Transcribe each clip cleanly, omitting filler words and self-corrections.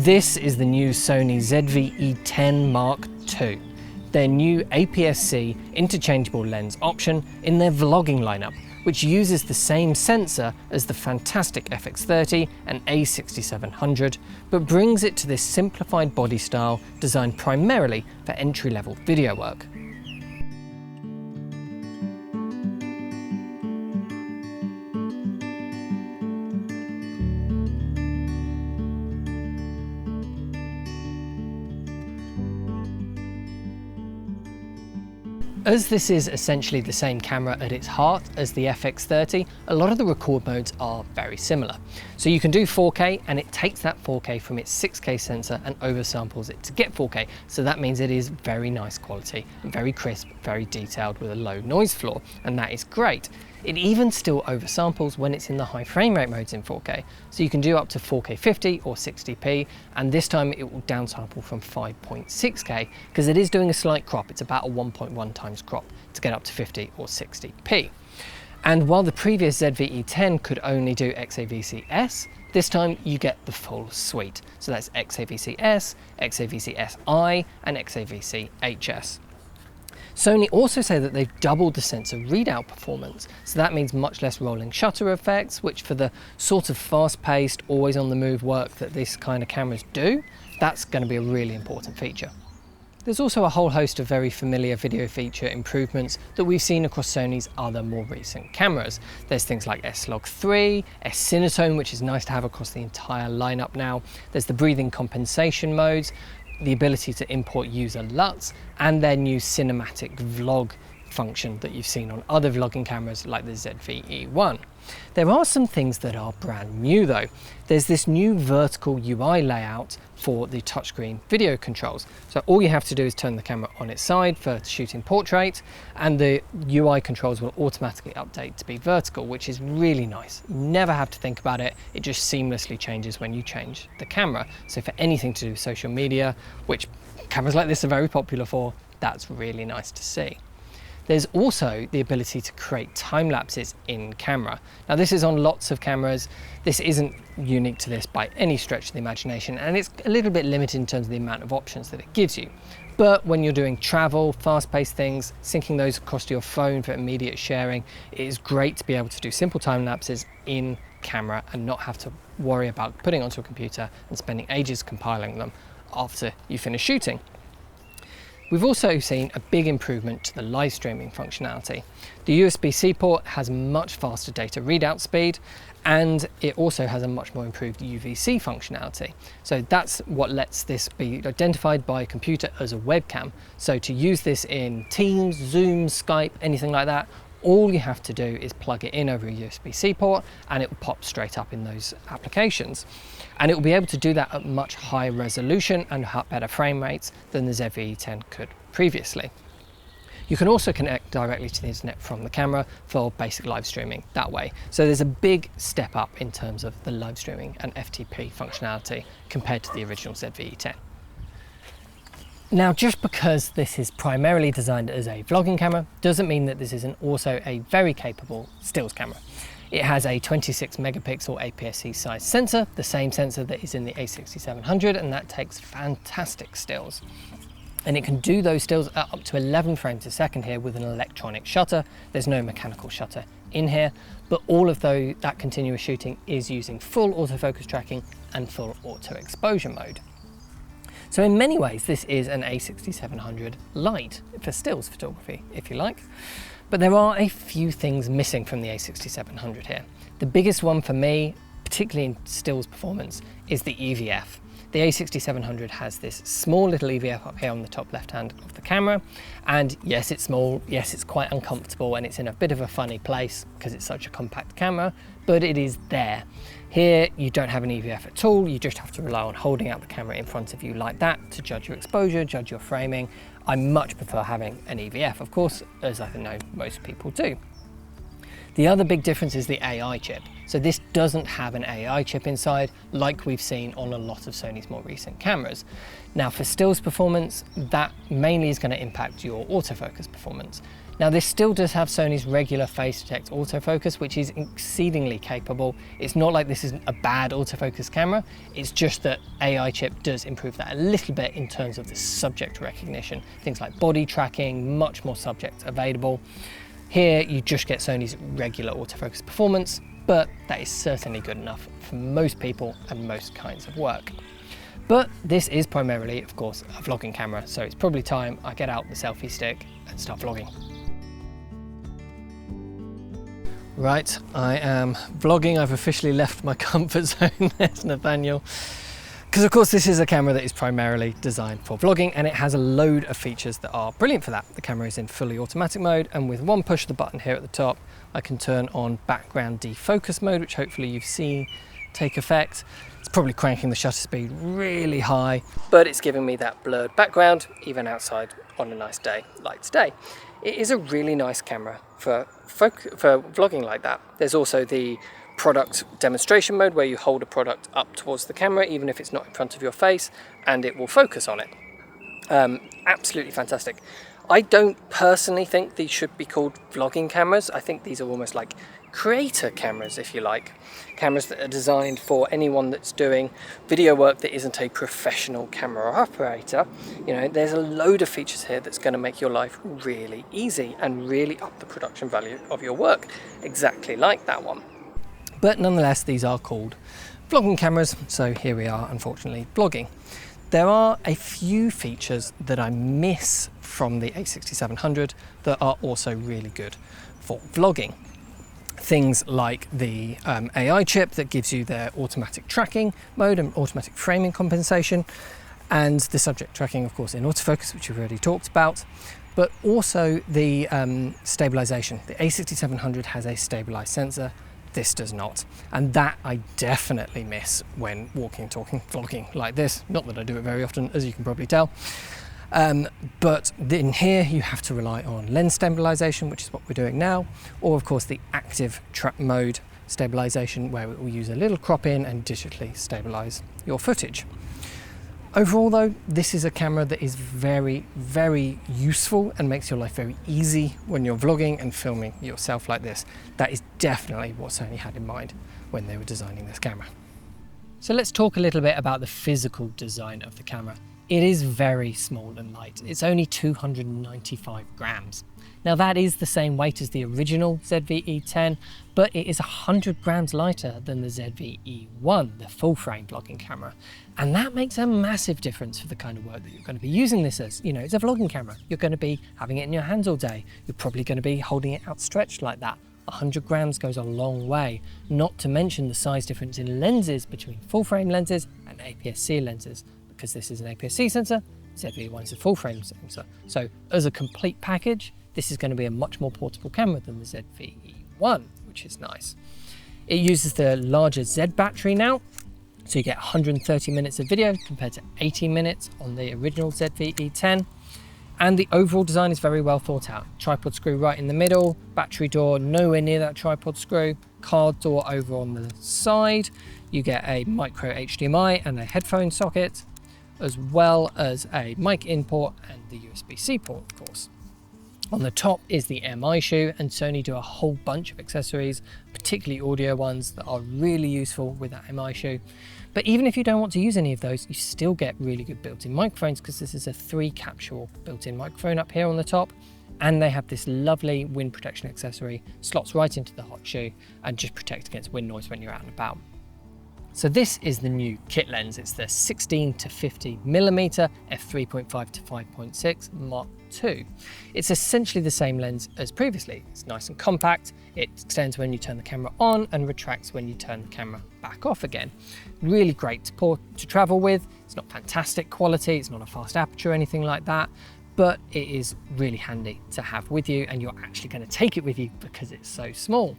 This is the new Sony ZV-E10 Mark II, their new APS-C interchangeable lens option in their vlogging lineup, which uses the same sensor as the fantastic FX30 and A6700, but brings it to this simplified body style designed primarily for entry-level video work. As this is essentially the same camera at its heart as the FX30, a lot of the record modes are very similar. So you can do 4K and it takes that 4K from its 6K sensor and oversamples it to get 4K. So that means it is very nice quality and very crisp, very detailed with a low noise floor, and that is great. It even still oversamples when it's in the high frame rate modes in 4K. So you can do up to 4K 50 or 60p, and this time it will downsample from 5.6K because it is doing a slight crop. It's about a 1.1 times crop to get up to 50 or 60p. And while the previous ZV-E10 could only do XAVC-S, this time you get the full suite. So that's XAVC-S, XAVC-SI, and XAVC-HS. Sony also say that they've doubled the sensor readout performance, so that means much less rolling shutter effects, which for the sort of fast-paced, always on the move work that this kind of cameras do, that's going to be a really important feature. There's also a whole host of very familiar video feature improvements that we've seen across Sony's other more recent cameras. There's things like S-Log3, S-Cinetone, which is nice to have across the entire lineup now. There's the breathing compensation modes, the ability to import user LUTs, and their new cinematic vlog function that you've seen on other vlogging cameras like the ZV-E1. There are some things that are brand new though. There's this new vertical UI layout for the touchscreen video controls. So all you have to do is turn the camera on its side for shooting portrait, and the UI controls will automatically update to be vertical, which is really nice. You never have to think about it. It just seamlessly changes when you change the camera. So for anything to do with social media, which cameras like this are very popular for, that's really nice to see. There's also the ability to create time lapses in camera. Now this is on lots of cameras. This isn't unique to this by any stretch of the imagination, and it's a little bit limited in terms of the amount of options that it gives you. But when you're doing travel, fast-paced things, syncing those across to your phone for immediate sharing, it is great to be able to do simple time lapses in camera and not have to worry about putting onto a computer and spending ages compiling them after you finish shooting. We've also seen a big improvement to the live streaming functionality. The USB-C port has much faster data readout speed, and it also has a much more improved UVC functionality. So that's what lets this be identified by a computer as a webcam. So to use this in Teams, Zoom, Skype, anything like that, all you have to do is plug it in over a USB-C port and it will pop straight up in those applications. And it will be able to do that at much higher resolution and better frame rates than the ZV-E10 could previously. You can also connect directly to the internet from the camera for basic live streaming that way. So there's a big step up in terms of the live streaming and FTP functionality compared to the original ZV-E10. Now, just because this is primarily designed as a vlogging camera doesn't mean that this isn't also a very capable stills camera. It has a 26 megapixel APS-C size sensor, the same sensor that is in the A6700, and that takes fantastic stills. And it can do those stills at up to 11 frames a second here with an electronic shutter. There's no mechanical shutter in here, but all of that continuous shooting is using full autofocus tracking and full auto exposure mode. So in many ways, this is an A6700 Lite for stills photography, if you like. But there are a few things missing from the A6700 here. The biggest one for me, particularly in stills performance, is the EVF. The A6700 has this small little EVF up here on the top left hand of the camera, and yes, it's small, yes, it's quite uncomfortable, and it's in a bit of a funny place because it's such a compact camera, but it is there. Here you don't have an EVF at all, you just have to rely on holding out the camera in front of you like that to judge your exposure, judge your framing. I much prefer having an EVF, of course, as I know most people do. The other big difference is the AI chip. So this doesn't have an AI chip inside like we've seen on a lot of Sony's more recent cameras. Now for stills performance, that mainly is going to impact your autofocus performance. Now this still does have Sony's regular phase detect autofocus, which is exceedingly capable. It's not like this is a bad autofocus camera, it's just that AI chip does improve that a little bit in terms of the subject recognition. Things like body tracking, much more subject available. Here you just get Sony's regular autofocus performance, but that is certainly good enough for most people and most kinds of work. But this is primarily, of course, a vlogging camera, so it's probably time I get out the selfie stick and start vlogging. Right, I am vlogging. I've officially left my comfort zone. There's Nathaniel. Because of course this is a camera that is primarily designed for vlogging, and it has a load of features that are brilliant for that. The camera is in fully automatic mode, and with one push of the button here at the top, I can turn on background defocus mode, which hopefully you've seen take effect. It's probably cranking the shutter speed really high, but it's giving me that blurred background even outside on a nice day like today. It is a really nice camera for vlogging like that. There's also the product demonstration mode where you hold a product up towards the camera even if it's not in front of your face, and it will focus on it. Absolutely fantastic. I don't personally think these should be called vlogging cameras. I think these are almost like creator cameras, if you like. Cameras that are designed for anyone that's doing video work that isn't a professional camera operator. You know, there's a load of features here that's going to make your life really easy and really up the production value of your work, exactly like that one. But nonetheless, these are called vlogging cameras, so here we are, unfortunately, vlogging. There are a few features that I miss from the A6700 that are also really good for vlogging. Things like the AI chip that gives you their automatic tracking mode and automatic framing compensation, and the subject tracking, of course, in autofocus, which we've already talked about, but also the stabilization. The A6700 has a stabilized sensor. This does not, and that I definitely miss when walking, talking, vlogging like this. Not that I do it very often, as you can probably tell. But in here you have to rely on lens stabilization, which is what we're doing now, or of course the active trap mode stabilization, where it will use a little crop in and digitally stabilize your footage. Overall though, this is a camera that is very, very useful and makes your life very easy when you're vlogging and filming yourself like this. That is definitely what Sony had in mind when they were designing this camera. So let's talk a little bit about the physical design of the camera. It is very small and light. It's only 295 grams. Now that is the same weight as the original ZV-E10, but it is 100 grams lighter than the ZV-E1, the full frame vlogging camera. And that makes a massive difference for the kind of work that you're going to be using this as. You know, it's a vlogging camera. You're going to be having it in your hands all day. You're probably going to be holding it outstretched like that. 100 grams goes a long way, not to mention the size difference in lenses between full frame lenses and APS-C lenses. Because this is an APS-C sensor, ZV-E1 is a full frame sensor. So as a complete package, this is going to be a much more portable camera than the ZV-E1, which is nice. It uses the larger Z battery now, so you get 130 minutes of video compared to 80 minutes on the original ZV-E10. And the overall design is very well thought out. Tripod screw right in the middle, battery door nowhere near that tripod screw, card door over on the side. You get a micro HDMI and a headphone socket, as well as a mic in port and the USB-C port, of course. On the top is the MI shoe, and Sony do a whole bunch of accessories, particularly audio ones, that are really useful with that MI shoe. But even if you don't want to use any of those, you still get really good built-in microphones, because this is a 3-capsule built-in microphone up here on the top, and they have this lovely wind protection accessory, slots right into the hot shoe and just protects against wind noise when you're out and about. So this is the new kit lens. It's the 16 to 50 millimeter f3.5 to 5.6 Mark II. It's essentially the same lens as previously. It's nice and compact. It extends when you turn the camera on and retracts when you turn the camera back off again. Really great to travel with. It's not fantastic quality. It's not a fast aperture or anything like that, but it is really handy to have with you, and you're actually going to take it with you because it's so small.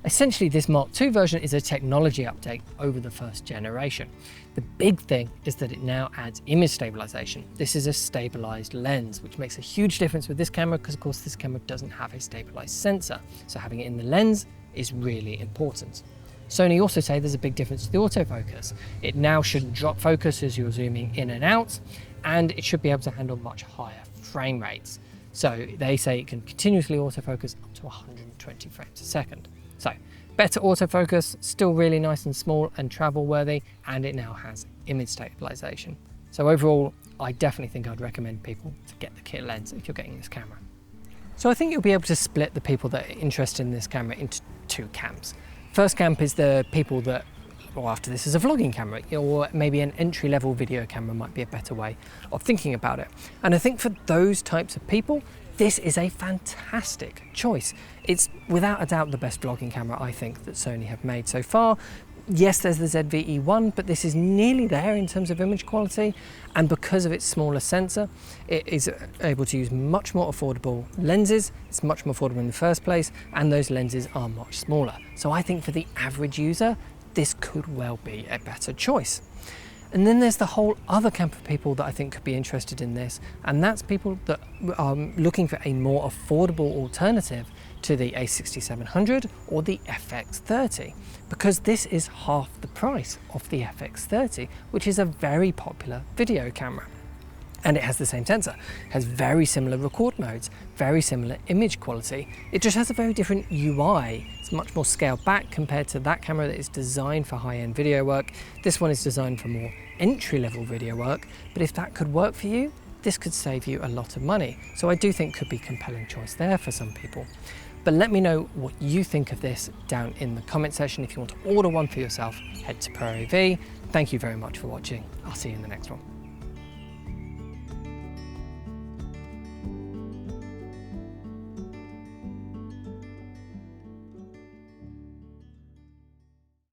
Essentially, this Mark II version is a technology update over the first generation. The big thing is that it now adds image stabilization. This is a stabilized lens, which makes a huge difference with this camera because, of course, this camera doesn't have a stabilized sensor. So having it in the lens is really important. Sony also say there's a big difference to the autofocus. It now shouldn't drop focus as you're zooming in and out, and it should be able to handle much higher frame rates. So they say it can continuously autofocus up to 120 frames a second. So better autofocus, still really nice and small and travel worthy, and it now has image stabilization. So overall, I definitely think I'd recommend people to get the kit lens if you're getting this camera. So I think you'll be able to split the people that are interested in this camera into two camps. First camp is the people that, well, after this is a vlogging camera, or maybe an entry-level video camera might be a better way of thinking about it. And I think for those types of people, this is a fantastic choice. It's without a doubt the best vlogging camera I think that Sony have made so far. Yes, there's the ZV-E1, but this is nearly there in terms of image quality, and because of its smaller sensor, it is able to use much more affordable lenses. It's much more affordable in the first place, and those lenses are much smaller. So I think for the average user, this could well be a better choice. And then there's the whole other camp of people that I think could be interested in this, and that's people that are looking for a more affordable alternative to the A6700 or the FX30, because this is half the price of the FX30, which is a very popular video camera. And it has the same sensor, has very similar record modes, very similar image quality. It just has a very different UI. It's much more scaled back compared to that camera that is designed for high-end video work. This one is designed for more entry-level video work, but if that could work for you, this could save you a lot of money. So I do think could be a compelling choice there for some people. But let me know what you think of this down in the comment section. If you want to order one for yourself, head to ProAV. Thank you very much for watching. I'll see you in the next one.